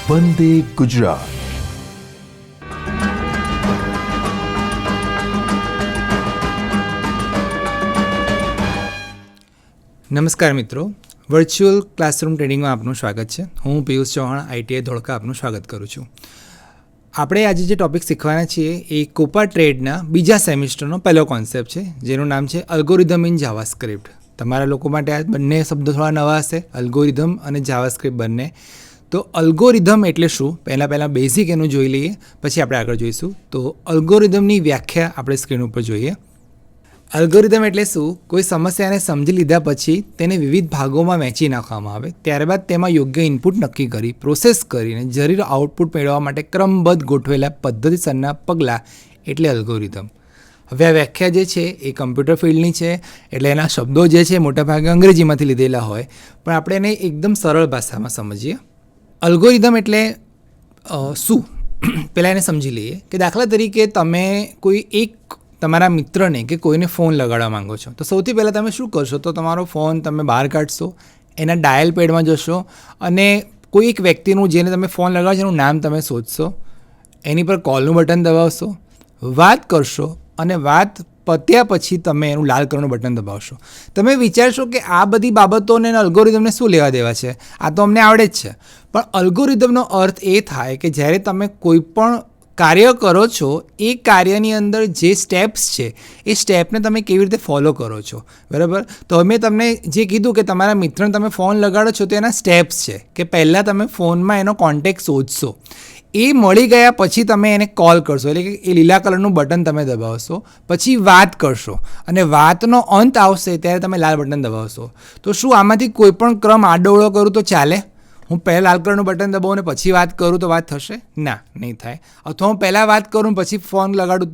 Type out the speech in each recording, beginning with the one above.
વંદે ગુજરાત. નમસ્કાર મિત્રો, virtual classroom ટ્રેનિંગમાં આપનું સ્વાગત છે. હું પિયુષ ચૌહાણ, ITI ધોળકા આપનું સ્વાગત કરું છું. આપણે આજે જે ટૉપિક શીખવાના છીએ એ કોપા ટ્રેડના બીજા સેમિસ્ટરનો પહેલો કોન્સેપ્ટ છે, જેનું નામ છે અલ્ગોરિધમ ઇન જાવાસ્ક્રિપ્ટ. તમારા લોકો માટે આ બંને શબ્દો થોડા નવા હશે, અલ્ગોરિધમ અને જાવાસ્ક્રિપ્ટ બંને. તો અલ્ગોરિધમ એટલે શું, પહેલાં બેઝિક એનું જોઈ લઈએ, પછી આપણે આગળ જોઈશું. તો અલ્ગોરિધમની વ્યાખ્યા આપણે સ્ક્રીન ઉપર જોઈએ. અલ્ગોરિધમ એટલે શું? કોઈ સમસ્યાને સમજી લીધા પછી તેને વિવિધ ભાગોમાં વહેંચી નાખવામાં આવે, ત્યારબાદ તેમાં યોગ્ય ઇનપુટ નક્કી કરી પ્રોસેસ કરીને જરૂરી આઉટપુટ મેળવવા માટે ક્રમબદ્ધ ગોઠવેલા પદ્ધતિસરના પગલાં એટલે અલ્ગોરિધમ. હવે આ વ્યાખ્યા જે છે એ કમ્પ્યુટર ફિલ્ડની છે, એટલે એના શબ્દો જે છે મોટાભાગે અંગ્રેજીમાંથી લીધેલા હોય, પણ આપણે એને એકદમ સરળ ભાષામાં સમજીએ. અલ્ગોરિધમ એટલે શું, પહેલાં એને સમજી લઈએ કે દાખલા તરીકે તમે કોઈ એક તમારા મિત્રને કે કોઈને ફોન લગાડવા માંગો છો, તો સૌથી પહેલાં તમે શું કરશો? તો તમારો ફોન તમે બહાર કાઢશો, એના ડાયલ પેડમાં જશો અને કોઈ એક વ્યક્તિનું જેને તમે ફોન લગાડો છો એનું નામ તમે શોધશો, એની પર કોલનું બટન દબાવશો, વાત કરશો અને વાત પત્યા પછી તમે એનું લાલ કલરનું બટન દબાવશો. તમે વિચારશો કે આ બધી બાબતોને અલ્ગોરિધમને શું લેવા દેવા છે, આ તો અમને આવડે જ છે. પણ અલ્ગોરિધમનો અર્થ એ થાય કે જ્યારે તમે કોઈ પણ કાર્ય કરો છો, એ કાર્યની અંદર જે સ્ટેપ્સ છે એ સ્ટેપને તમે કેવી રીતે ફોલો કરો છો, બરાબર? તો મેં તમને જે કીધું કે તમારા મિત્રને તમે ફોન લગાડો છો, તો એના સ્ટેપ્સ છે કે પહેલાં તમે ફોનમાં એનો કોન્ટેક્ટ શોધશો, એ મળી ગયા પછી તમે એને કોલ કરશો, એટલે કે એ લીલા કલરનું બટન તમે દબાવશો, પછી વાત કરશો અને વાતનો અંત આવશે ત્યારે તમે લાલ બટન દબાવશો. તો શું આમાંથી કોઈ પણ ક્રમ આડોઅવળો કરું તો ચાલે? હું પહેલાં લાલ કલરનું બટન દબાવું ને પછી વાત કરું તો વાત થશે? ના, નહીં થાય. અથવા હું પહેલાં વાત કરું પછી ફોન લગાડું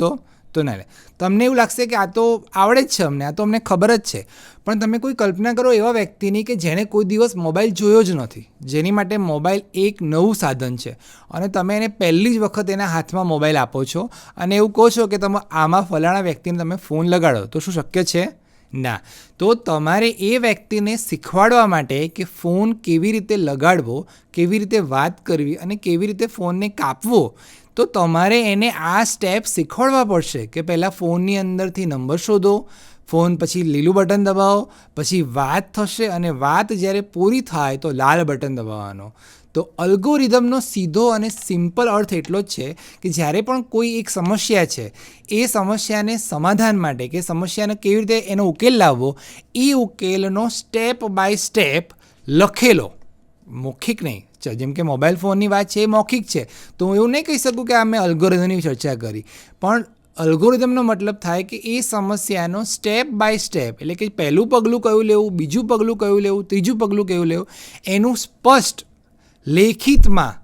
તો ના લે. તમને એવું લાગશે કે આ તો આવડે જ છે અમને, આ તો અમને ખબર જ છે. પણ તમે કોઈ કલ્પના કરો એવા વ્યક્તિની કે જેણે કોઈ દિવસ મોબાઈલ જોયો જ નથી, જેની માટે મોબાઈલ એક નવું સાધન છે, અને તમે એને પહેલી જ વખત એના હાથમાં મોબાઈલ આપો છો અને એવું કહો છો કે તમે આમાં ફલાણા વ્યક્તિને તમે ફોન લગાડો, તો શું શક્ય છે? ના. તો તમારે એ વ્યક્તિને શીખવાડવા માટે કે ફોન કેવી રીતે લગાડવો, કેવી રીતે વાત કરવી અને કેવી રીતે ફોનને કાપવો, તો તમારે એને આ સ્ટેપ શીખવાડવા પડશે કે પહેલાં ફોનની અંદરથી નંબર શોધો, ફોન પછી લીલું બટન દબાવો, પછી વાત થશે અને વાત જ્યારે પૂરી થાય તો લાલ બટન દબાવવાનો. તો અલ્ગોરિધમનો સીધો અને સિમ્પલ અર્થ એટલો જ છે કે જ્યારે પણ કોઈ એક સમસ્યા છે, એ સમસ્યાને સમાધાન માટે કે સમસ્યાને કેવી રીતે એનો ઉકેલ લાવવો, એ ઉકેલનો સ્ટેપ બાય સ્ટેપ લખેલો, મૌખિક નહીં. જેમ કે મોબાઈલ ફોનની વાત છે એ મૌખિક છે, તો હું એવું નહીં કહી શકું કે આ મેં અલ્ગોરિધમની ચર્ચા કરી. પણ અલ્ગોરિધમનો મતલબ થાય કે એ સમસ્યાનો સ્ટેપ બાય સ્ટેપ, એટલે કે પહેલું પગલું કયું લેવું, બીજું પગલું કયું લેવું, ત્રીજું પગલું કયું લેવું, એનું સ્પષ્ટ લેખિતમાં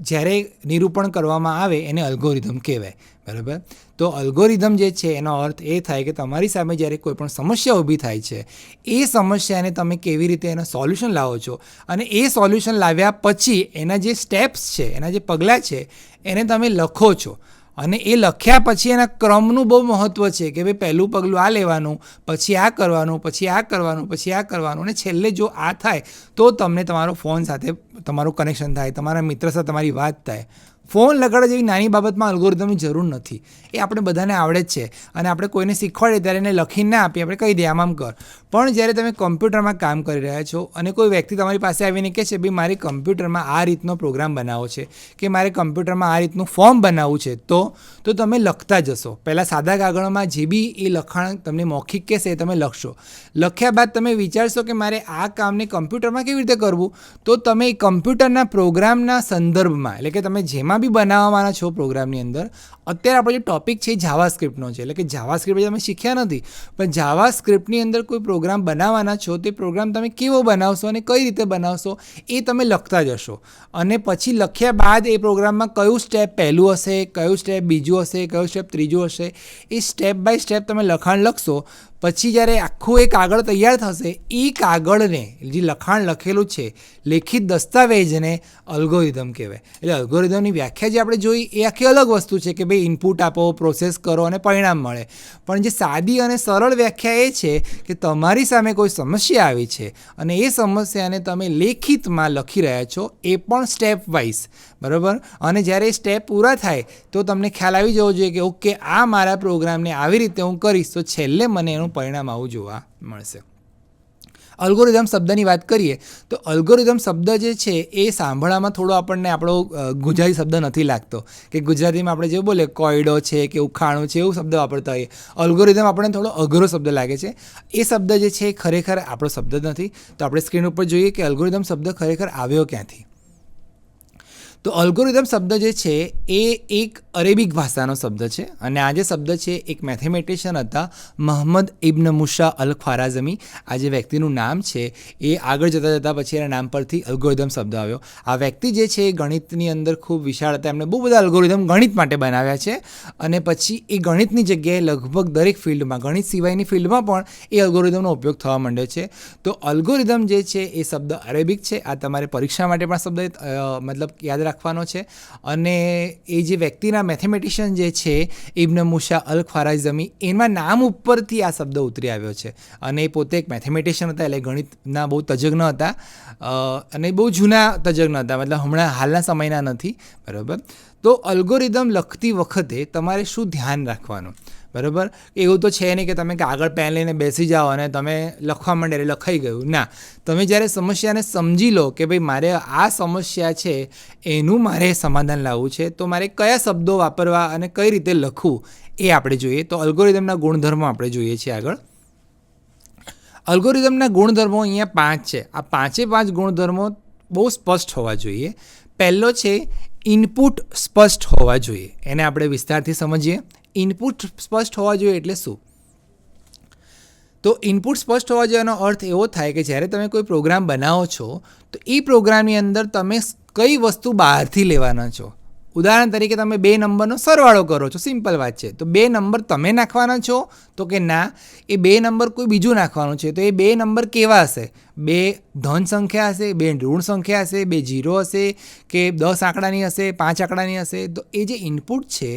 જ્યારે નિરૂપણ કરવામાં આવે એને અલ્ગોરિધમ કહેવાય, બરાબર? તો અલ્ગોરિધમ જે છે એનો અર્થ એ થાય કે તમારી સામે જ્યારે કોઈ પણ સમસ્યા ઊભી થાય છે, એ સમસ્યાને તમે કેવી રીતે એનો સોલ્યુશન લાવો છો, અને એ સોલ્યુશન લાવ્યા પછી એના જે સ્ટેપ્સ છે, એના જે પગલાં છે, એને તમે લખો છો. અને એ લખ્યા પછી એના ક્રમનું બહુ મહત્ત્વ છે કે ભાઈ પહેલું પગલું આ લેવાનું, પછી આ કરવાનું, પછી આ કરવાનું, પછી આ કરવાનું, અને છેલ્લે જો આ થાય તો તમને તમારો ફોન સાથે તમારું કનેક્શન થાય, તમારા મિત્ર સાથે તમારી વાત થાય. ફોન લગાડવા જેવી નાની બાબતમાં અલ્ગોરિધમની જરૂર નથી, એ આપણે બધાને આવડે જ છે. અને આપણે કોઈને શીખવાડીએ ત્યારે એને લખીને ના આપીએ, આપણે કહી દઈએ આમ કર. પણ જ્યારે તમે કમ્પ્યુટરમાં કામ કરી રહ્યા છો અને કોઈ વ્યક્તિ તમારી પાસે આવીને કહે છે ભાઈ મારે કમ્પ્યુટરમાં આ રીતનો પ્રોગ્રામ બનાવવો છે કે મારે કમ્પ્યુટરમાં આ રીતનું ફોર્મ બનાવવું છે, તો તમે લખતા જશો. પહેલાં સાદા કાગળમાં જે બી એ લખાણ તમને મૌખિક કહેશે એ તમે લખશો. લખ્યા બાદ તમે વિચારશો કે મારે આ કામને કમ્પ્યુટરમાં કેવી રીતે કરવું, તો તમે કમ્પ્યુટરના પ્રોગ્રામના સંદર્ભમાં, એટલે કે તમે જેમાં જેમાં બી બનાવવાના છો પ્રોગ્રામની અંદર, અત્યારે આપણો જે ટૉપિક છે એ જાવાસ્ક્રિપ્ટનો છે, એટલે કે જાવાસ્ક્રિપ્ટ તમે શીખ્યા નથી, પણ જાવાસ્ક્રિપ્ટની અંદર કોઈ પ્રોગ્રામ બનાવવાના છો, તે પ્રોગ્રામ તમે કેવો બનાવશો અને કઈ રીતે બનાવશો એ તમે લખતા જશો. અને પછી લખ્યા બાદ એ પ્રોગ્રામમાં કયું સ્ટેપ પહેલું હશે, કયું સ્ટેપ બીજું હશે, કયું સ્ટેપ ત્રીજું હશે, એ સ્ટેપ બાય સ્ટેપ તમે લખાણ લખશો. પછી જ્યારે આખું એક કાગળ તૈયાર થશે, એ કાગળને જે લખાણ લખેલું છે, લેખિત દસ્તાવેજને અલ્ગોરિધમ કહેવાય. એટલે અલ્ગોરિધમની વ્યાખ્યા જે આપણે જોઈ એ આખી અલગ વસ્તુ છે કે ભાઈ ઇનપુટ આપો, પ્રોસેસ કરો અને પરિણામ મળે. પણ જે સાદી અને સરળ વ્યાખ્યા એ છે કે તમારી સામે કોઈ સમસ્યા આવી છે અને એ સમસ્યાને તમે લેખિતમાં લખી રહ્યા છો, એ પણ સ્ટેપ વાઇઝ, બરાબર. અને જ્યારે એ સ્ટેપ પૂરા થાય તો તમને ખ્યાલ આવી જવો જોઈએ કે ઓકે, આ મારા પ્રોગ્રામને આવી રીતે હું કરીશ તો છેલ્લે મને એનું પરિણામ આવું જોવા મળશે. અલ્ગોરિધમ શબ્દની વાત કરીએ તો અલ્ગોરિધમ શબ્દ જે છે એ સાંભળવામાં થોડો આપણને આપણો ગુજરાતી શબ્દ નથી લાગતો, કે ગુજરાતીમાં આપણે જે બોલે કોયડો છે કે ઉખાણું છે એવું શબ્દ વાપરતા હોઈએ. અલ્ગોરિધમ આપણને થોડો અઘરો શબ્દ લાગે છે. એ શબ્દ જે છે એ ખરેખર આપણો શબ્દ નથી. તો આપણે સ્ક્રીન ઉપર જોઈએ કે અલ્ગોરિધમ શબ્દ ખરેખર આવ્યો ક્યાંથી. તો અલ્ગોરિધમ શબ્દ જે છે એ એક અરેબિક ભાષાનો શબ્દ છે અને આ જે શબ્દ છે એક મેથેમેટિશિયન હતા, મોહમ્મદ ઇબ્ન મુસા અલ ખ્વારાઝમી. આ જે વ્યક્તિનું નામ છે એ આગળ જતાં પછી એના નામ પરથી અલ્ગોરિધમ શબ્દ આવ્યો. આ વ્યક્તિ જે છે એ ગણિતની અંદર ખૂબ વિશાળ હતા. એમણે બહુ બધા અલ્ગોરિધમ ગણિત માટે બનાવ્યા છે અને પછી એ ગણિતની જગ્યાએ લગભગ દરેક ફિલ્ડમાં, ગણિત સિવાયની ફિલ્ડમાં પણ એ અલ્ગોરિધમનો ઉપયોગ થવા માંડ્યો છે. તો અલ્ગોરિધમ જે છે એ શબ્દ અરેબિક છે. આ તમારે પરીક્ષા માટે પણ શબ્દ મતલબ યાદ રાખવાનો છે. અને એ જે વ્યક્તિના મેથેમેટિશિયન જે છે ઇબ્ન મુસા અલ ખ્વારાઝમી, એના નામ ઉપરથી આ શબ્દ ઉતરી આવ્યો છે. અને એ પોતે એક મેથેમેટિશિયન હતા, એટલે ગણિતના બહુ તજજ્ઞ હતા અને બહુ જૂના તજજ્ઞ હતા, મતલબ હમણાં હાલના સમયના નથી, બરાબર. તો અલ્ગોરિધમ લખતી વખતે તમારે શું ધ્યાન રાખવાનું, બરાબર. એવું તો છે નહીં કે તમે કાગળ પેન લઈને બેસી જાઓ અને તમે લખવા માંડે એટલે લખાઈ ગયું. ના, તમે જ્યારે સમસ્યાને સમજી લો કે ભાઈ મારે આ સમસ્યા છે, એનું મારે સમાધાન લાવવું છે, તો મારે કયા શબ્દો વાપરવા અને કઈ રીતે લખવું એ આપણે જોઈએ. તો અલ્ગોરિધમના ગુણધર્મો આપણે જોઈએ છીએ આગળ. અલ્ગોરિધમના ગુણધર્મો અહીંયા 5 છે. આ 5 ગુણધર્મો બહુ સ્પષ્ટ હોવા જોઈએ. પહેલો છે ઇનપુટ સ્પષ્ટ હોવા જોઈએ. એને આપણે વિસ્તારથી સમજીએ. ઇનપુટ સ્પષ્ટ હોવા જોઈએ એટલે શું? તો ઇનપુટ સ્પષ્ટ હોવા જોઈએનો અર્થ એવો થાય કે જ્યારે તમે કોઈ પ્રોગ્રામ બનાવો છો તો એ પ્રોગ્રામની અંદર તમે કઈ વસ્તુ બહારથી લેવાના છો. ઉદાહરણ તરીકે તમે 2 નંબરનો સરવાળો કરો છો, સિમ્પલ વાત છે. તો 2 નંબર તમે નાખવાના છો તો કે ના, એ 2 નંબર કોઈ બીજું નાખવાનું છે. તો એ 2 નંબર કેવા હશે? 2 ધન સંખ્યા હશે, 2 ઋણ સંખ્યા હશે, 2 0 હશે, કે 10 આંકડાની હશે, 5 આંકડાની હશે. તો એ જે ઇનપુટ છે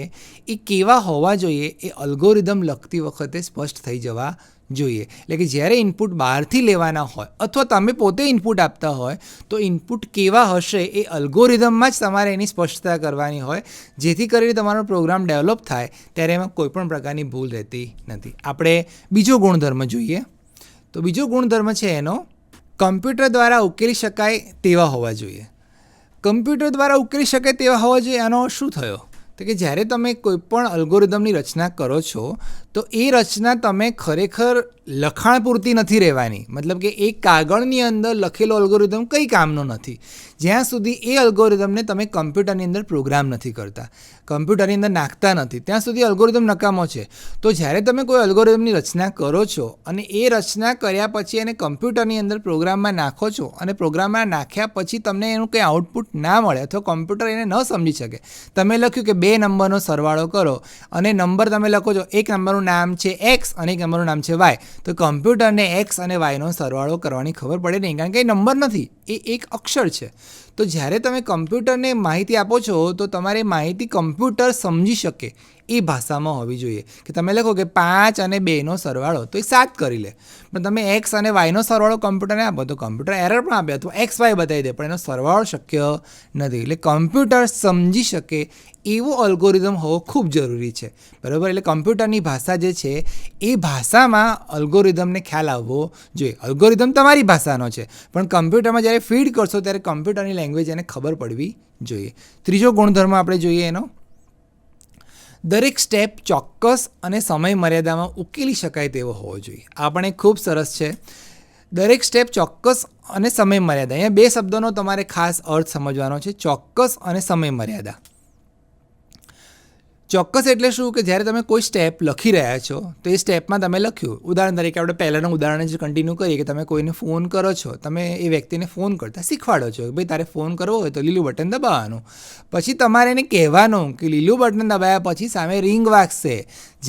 એ કેવા હોવા જોઈએ એ અલ્ગોરિધમ લખતી વખતે સ્પષ્ટ થઈ જવા જોઈએ. એટલે કે જ્યારે ઇનપુટ બહારથી લેવાના હોય અથવા તમે પોતે ઇનપુટ આપતા હોય તો ઇનપુટ કેવા હશે એ અલ્ગોરિધમમાં જ તમારે એની સ્પષ્ટતા કરવાની હોય, જેથી કરીને તમારો પ્રોગ્રામ ડેવલપ થાય ત્યારે એમાં કોઈપણ પ્રકારની ભૂલ રહેતી નથી. આપણે બીજો ગુણધર્મ જોઈએ. તો બીજો ગુણધર્મ છે એનો કમ્પ્યુટર દ્વારા ઉકેલી શકાય તેવા હોવા જોઈએ. કમ્પ્યુટર દ્વારા ઉકેલી શકાય તેવા હોવા જોઈએ. આનો શું થયો? તો કે જ્યારે તમે કોઈપણ અલ્ગોરિધમની રચના કરો છો તો એ રચના તમે ખરેખર લખાણ પૂરતી નથી રહેવાની. મતલબ કે એક કાગળની અંદર લખેલો અલ્ગોરિધમ કંઈ કામનો નથી જ્યાં સુધી એ અલ્ગોરિધમને તમે કમ્પ્યુટરની અંદર પ્રોગ્રામ નથી કરતા, કમ્પ્યુટરની અંદર નાખતા નથી, ત્યાં સુધી અલ્ગોરિધમ નકામો છે. તો જ્યારે તમે કોઈ અલ્ગોરિધમની રચના કરો છો અને એ રચના કર્યા પછી એને કમ્પ્યુટરની અંદર પ્રોગ્રામમાં નાખો છો અને પ્રોગ્રામમાં નાખ્યા પછી તમને એનું કંઈ આઉટપુટ ના મળે અથવા કમ્પ્યુટર એને ન સમજી શકે, તમે લખ્યું કે 2 નંબરનો સરવાળો કરો અને નંબર તમે લખો છો, એક નંબરનું નામ છે x અને એક નંબરનું નામ છે y, તો કમ્પ્યુટરને x અને yનો સરવાળો કરવાની ખબર પડે નહીં, કારણ કે એ નંબર નથી, એ એક અક્ષર છે. તો જ્યારે તમે કમ્પ્યુટરને માહિતી આપો છો તો તમારે માહિતી કમ્પ્યુટર સમજી શકે એ ભાષામાં હોવી જોઈએ. કે તમે લખો કે 5 અને 2નો સરવાળો તો એ 7 કરી લે, પણ તમે x અને yનો સરવાળો કમ્પ્યુટરને આપો તો કમ્પ્યુટર એરર પણ આપે અથવા xy બતાવી દે, પણ એનો સરવાળો શક્ય નથી. એટલે કમ્પ્યુટર સમજી શકે એવો અલ્ગોરિધમ હોવો ખૂબ જરૂરી છે, બરાબર. એટલે કમ્પ્યુટરની ભાષા જે છે એ ભાષામાં અલ્ગોરિધમને ખ્યાલ આવવો જોઈએ. અલ્ગોરિધમ તમારી ભાષાનો છે પણ કમ્પ્યુટરમાં જ્યારે ફીડ કરશો ત્યારે કમ્પ્યુટરની લેંગ્વેજ એને ખબર પડવી જોઈએ. ત્રીજો ગુણધર્મ આપણે જોઈએ એનો દરેક સ્ટેપ ચોક્કસ અને સમય મર્યાદામાં ઉકેલી શકાય તેવો હોવો જોઈએ. આ પણ એક ખૂબ સરસ છે. દરેક સ્ટેપ ચોક્કસ અને સમય મર્યાદા. અહીંયા 2 શબ્દોનો તમારે ખાસ અર્થ સમજવાનો છે, ચોક્કસ અને સમય મર્યાદા. ચોક્કસ એટલે શું કે જ્યારે તમે કોઈ સ્ટેપ લખી રહ્યા છો તો એ સ્ટેપમાં તમે લખ્યું, ઉદાહરણ તરીકે આપણે પહેલાંનું ઉદાહરણ જ કન્ટિન્યુ કરીએ કે તમે કોઈને ફોન કરો છો, તમે એ વ્યક્તિને ફોન કરતા શીખવાડો છો કે ભાઈ તારે ફોન કરવો હોય તો લીલું બટન દબાવવાનું. પછી તમારે એને કહેવાનું કે લીલું બટન દબાવ્યા પછી સામે રિંગ વાગશે,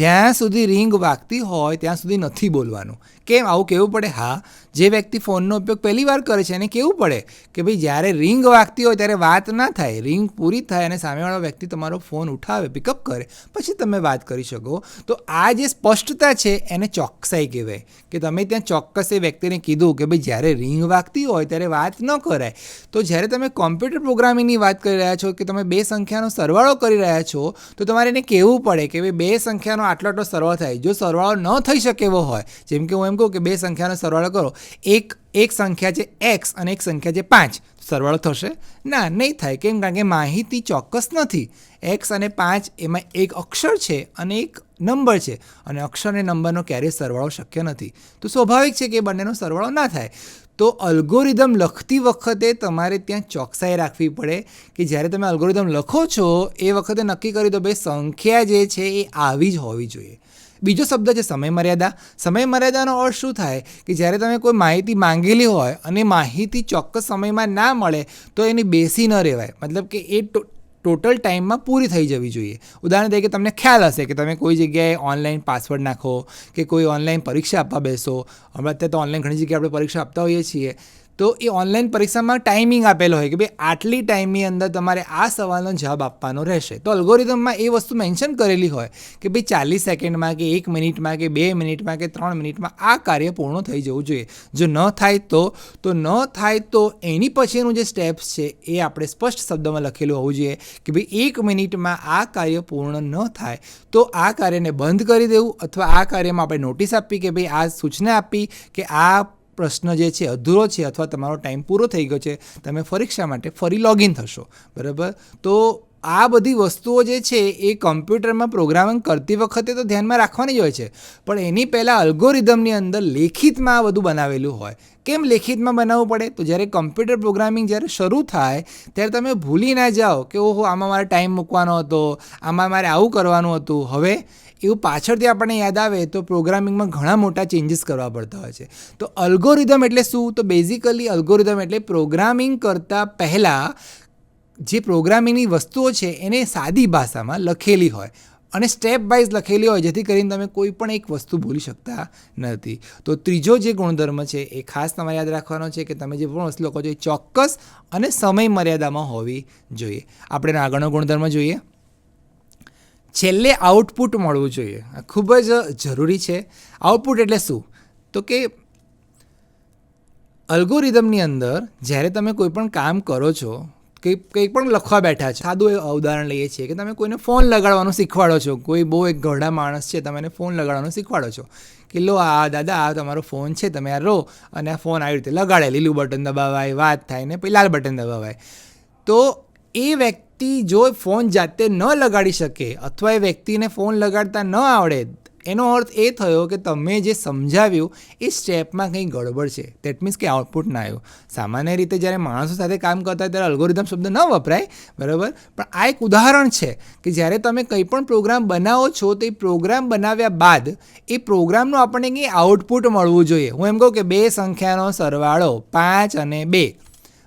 જ્યાં સુધી રિંગ વાગતી હોય ત્યાં સુધી નથી બોલવાનું. કેમ આવું કહેવું પડે? હા, જે વ્યક્તિ ફોનનો ઉપયોગ પહેલી વાર કરે છે એને કહેવું પડે કે ભાઈ જ્યારે રિંગ વાગતી હોય ત્યારે વાત ના થાય, રિંગ પૂરી થાય અને સામેવાળો વ્યક્તિ તમારો ફોન ઉઠાવે, પિકઅપ કરે, પછી તમે વાત કરી શકો. તો આ જે સ્પષ્ટતા છે એને ચોકસાઈ કહેવાય કે તમે ત્યાં ચોક્કસ એ વ્યક્તિને કીધું કે ભાઈ જ્યારે રિંગ વાગતી હોય ત્યારે વાત ન કરાય. તો જ્યારે તમે કોમ્પ્યુટર પ્રોગ્રામિંગની વાત કરી રહ્યા છો કે તમે બે સંખ્યાનો સરવાળો કરી રહ્યા છો તો તમારે એને કહેવું પડે કે ભાઈ બે સંખ્યાનો આટલો સરવાળો થાય. જો સરવાળો ન થઈ શકે એવો હોય, જેમ કે હું એમ કહું કે બે સંખ્યાનો સરવાળો કરો, એક સંખ્યા છે x અને એક સંખ્યા છે 5, સરવાળો થશે? ના, નહીં થાય. કેમ? કારણ કે માહિતી ચોક્કસ નથી. x અને 5 એમાં એક અક્ષર છે અને એક નંબર છે, અને અક્ષર અને નંબરનો ક્યારેય સરવાળો શક્ય નથી. તો સ્વાભાવિક છે કે બંનેનો સરવાળો ના થાય. તો અલ્ગોરિધમ લખતી વખતે તમારે ત્યાં ચોકસાઈ રાખવી પડે કે જ્યારે તમે અલ્ગોરિધમ લખો છો એ વખતે નક્કી કરી દો ભાઈ સંખ્યા જે છે એ આવી જ હોવી જોઈએ. બીજો શબ્દ છે સમયમર્યાદા. સમયમર્યાદાનો અર્થ શું થાય કે જ્યારે તમે કોઈ માહિતી માંગેલી હોય અને માહિતી ચોક્કસ સમયમાં ના મળે તો એની બેસી ન રહેવાય, મતલબ કે એ ટોટલ ટાઈમમાં પૂરી થઈ જવી જોઈએ. ઉદાહરણ તરીકે તમને ખ્યાલ હશે કે તમે કોઈ જગ્યાએ ઓનલાઈન પાસવર્ડ નાખો કે કોઈ ઓનલાઈન પરીક્ષા આપવા બેસો. હમણાં અત્યારે તો ઓનલાઈન ઘણી જગ્યાએ આપણે પરીક્ષા આપતા હોઈએ છીએ, તો એ ઓનલાઈન પરીક્ષામાં ટાઈમિંગ આપેલો હોય કે ભાઈ આટલી ટાઈમની અંદર તમારે આ સવાલનો જવાબ આપવાનો રહેશે. તો અલ્ગોરિધમમાં એ વસ્તુ મેન્શન કરેલી હોય કે ભાઈ 40 સેકન્ડમાં કે 1 મિનિટમાં કે 2 મિનિટમાં કે 3 મિનિટમાં આ કાર્ય પૂર્ણ થઈ જવું જોઈએ. જો ન થાય તો એની પછીનું જે સ્ટેપ્સ છે એ આપણે સ્પષ્ટ શબ્દમાં લખેલું હોવું જોઈએ કે ભાઈ 1 મિનિટમાં આ કાર્ય પૂર્ણ ન થાય તો આ કાર્યને બંધ કરી દેવું, અથવા આ કાર્યમાં આપણે નોટિસ આપી કે ભાઈ આ સૂચના આપી કે આ પ્રશ્ન જે છે અધૂરો છે અથવા તમારો ટાઈમ પૂરો થઈ ગયો છે, તમે પરીક્ષા માટે ફરી લોગિન થશો. બરાબર? તો આ બધી વસ્તુઓ જે છે એ કમ્પ્યુટરમાં પ્રોગ્રામિંગ કરતી વખતે તો ધ્યાનમાં રાખવાની જ હોય છે, પણ એની પહેલાં અલ્ગોરિધમની અંદર લેખિતમાં આ બધું બનાવેલું હોય. કેમ લેખિતમાં બનાવવું પડે? તો જ્યારે કમ્પ્યુટર પ્રોગ્રામિંગ જ્યારે શરૂ થાય ત્યારે તમે ભૂલી ના જાઓ કે ઓહો આમાં મારે ટાઈમ મૂકવાનો હતો, આમાં મારે આવું કરવાનું હતું. હવે એવું પાછળથી આપણને યાદ આવે તો પ્રોગ્રામિંગમાં ઘણા મોટા ચેન્જીસ કરવા પડતા હોય છે. તો અલ્ગોરિધમ એટલે શું? તો બેઝિકલી અલ્ગોરિધમ એટલે પ્રોગ્રામિંગ કરતાં પહેલાં જે પ્રોગ્રામિંગની વસ્તુઓ છે એને સાદી ભાષામાં લખેલી હોય અને સ્ટેપ વાઇઝ લખેલી હોય, જેથી કરીને તમે કોઈ પણ એક વસ્તુ ભૂલી શકતા નથી. તો ત્રીજો જે ગુણધર્મ છે એ ખાસ તમારે યાદ રાખવાનો છે કે તમે જે પણ વસ્તુ લખો છો એ ચોક્કસ અને સમય મર્યાદામાં હોવી જોઈએ. આપણે આગળનો ગુણધર્મ જોઈએ, છેલ્લે આઉટપુટ મળવું જોઈએ. આ ખૂબ જ જરૂરી છે. આઉટપુટ એટલે શું? તો કે અલ્ગોરિધમની અંદર જ્યારે તમે કોઈ પણ કામ કરો છો, કંઈ પણ લખવા બેઠા છો, સાદું ઉદાહરણ લઈએ છીએ કે તમે કોઈને ફોન લગાડવાનું શીખવાડો છો. કોઈ બહુ એક ઘરડા માણસ છે, તમે એને ફોન લગાડવાનું શીખવાડો છો કે લો આ દાદા આ તમારો ફોન છે, તમે આ લો અને આ ફોન આવી રીતે લગાડે, લીલું બટન દબાવાય, વાત થાય ને પછી લાલ બટન દબાવાય. તો એ વ્યક્તિ જો ફોન જાતે ન લગાડી શકે અથવા એ વ્યક્તિને ફોન લગાડતા ન આવડે, એનો અર્થ એ થયો કે તમે જે સમજાવ્યું એ સ્ટેપમાં કંઈ ગડબડ છે. દેટ મીન્સ કે આઉટપુટ ના આવ્યું. સામાન્ય રીતે જ્યારે માણસો સાથે કામ કરતા હોય ત્યારે અલ્ગોરિધમ શબ્દ ન વપરાય, બરાબર, પણ આ એક ઉદાહરણ છે કે જ્યારે તમે કંઈ પણ પ્રોગ્રામ બનાવો છો તો એ પ્રોગ્રામ બનાવ્યા બાદ એ પ્રોગ્રામનું આપણને કંઈ આઉટપુટ મળવું જોઈએ. હું એમ કહું કે બે સંખ્યાનો સરવાળો 5 અને 2,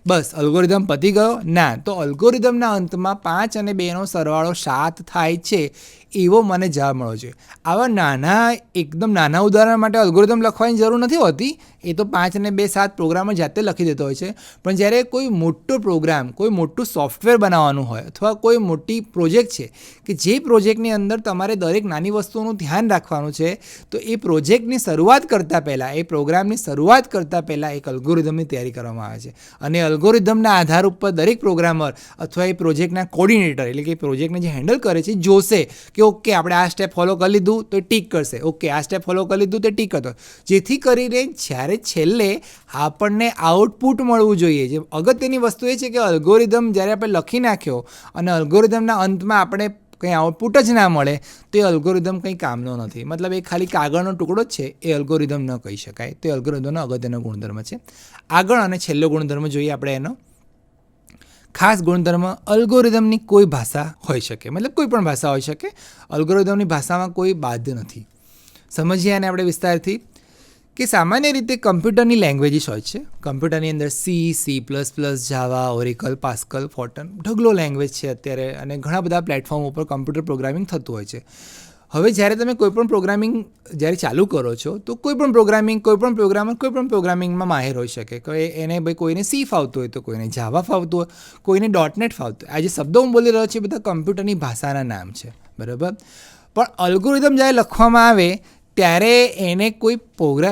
બસ અલ્ગોરિધમ પતી ગયો? ના. તો અલ્ગોરિધમના અંતમાં 5 અને 2નો સરવાળો 7 થાય છે એવો મને જવાબ મળવો જોઈએ. આવા એકદમ નાના ઉદાહરણ માટે અલ્ગોરિધમ લખવાની જરૂર નથી હોતી. એ તો 5 અને 2 7 પ્રોગ્રામર જાતે લખી દેતો હોય છે. પણ જ્યારે કોઈ મોટો પ્રોગ્રામ, કોઈ મોટું સોફ્ટવેર બનાવવાનું હોય અથવા કોઈ મોટી પ્રોજેક્ટ છે કે જે પ્રોજેક્ટની અંદર તમારે દરેક નાની વસ્તુઓનું ધ્યાન રાખવાનું છે, તો એ પ્રોજેક્ટની શરૂઆત કરતાં પહેલાં, એ પ્રોગ્રામની શરૂઆત કરતાં પહેલાં એક અલ્ગોરિધમની તૈયારી કરવામાં આવે છે. અને અલ્ગોરિધમના આધાર ઉપર દરેક પ્રોગ્રામર અથવા એ પ્રોજેક્ટના કોર્ડિનેટર એટલે કે પ્રોજેક્ટને જે હેન્ડલ કરે છે જોશે કે ઓકે આપણે આ સ્ટેપ ફોલો કરી લીધું તો ટીક કરશે, ઓકે આ સ્ટેપ ફોલો કરી લીધું તો ટીક કરતો, જેથી કરીને જ્યારે છેલ્લે આપણને આઉટપુટ મળવું જોઈએ. જે અગત્યની વસ્તુ એ છે કે અલ્ગોરિધમ જ્યારે આપણે લખી નાખ્યો અને અલ્ગોરિધમના અંતમાં આપણે કંઈ આઉટપુટ જ ના મળે તો એ અલ્ગોરિધમ કંઈ કામનો નથી. મતલબ એ ખાલી કાગળનો ટુકડો જ છે, એ અલ્ગોરિધમ ન કહી શકાય. તો એ અલ્ગોરિધમનો અગત્યનો ગુણધર્મ છે. આગળ અને છેલ્લો ગુણધર્મ જોઈએ આપણે એનો, ખાસ ગુણધર્મ અલ્ગોરિધમની કોઈ ભાષા હોઈ શકે, મતલબ કોઈ પણ ભાષા હોઈ શકે. અલ્ગોરિધમની ભાષામાં કોઈ બાધ્ય નથી. સમજીએ આને આપણે વિસ્તારથી કે સામાન્ય રીતે કમ્પ્યુટરની લેંગ્વેજીસ હોય છે. કમ્પ્યુટરની અંદર C++, જાવા, ઓરેકલ, પાસ્કલ, ફોર્ટન ઢગલો લેંગ્વેજ છે અત્યારે, અને ઘણા બધા પ્લેટફોર્મ ઉપર કમ્પ્યુટર પ્રોગ્રામિંગ થતું હોય છે. હવે જ્યારે તમે કોઈપણ પ્રોગ્રામિંગ જ્યારે ચાલુ કરો છો તો કોઈપણ પ્રોગ્રામિંગમાં માહિર હોઈ શકે. એને ભાઈ કોઈને C ફાવતું હોય તો કોઈને જાવા ફાવતું હોય, કોઈને .NET ફાવતું હોય. આ જે શબ્દો હું બોલી રહ્યો છું એ બધા કમ્પ્યુટરની ભાષાના નામ છે, બરાબર. પણ અલ્ગોરિધમ જ્યારે લખવામાં આવે ત્યારે એને કોઈ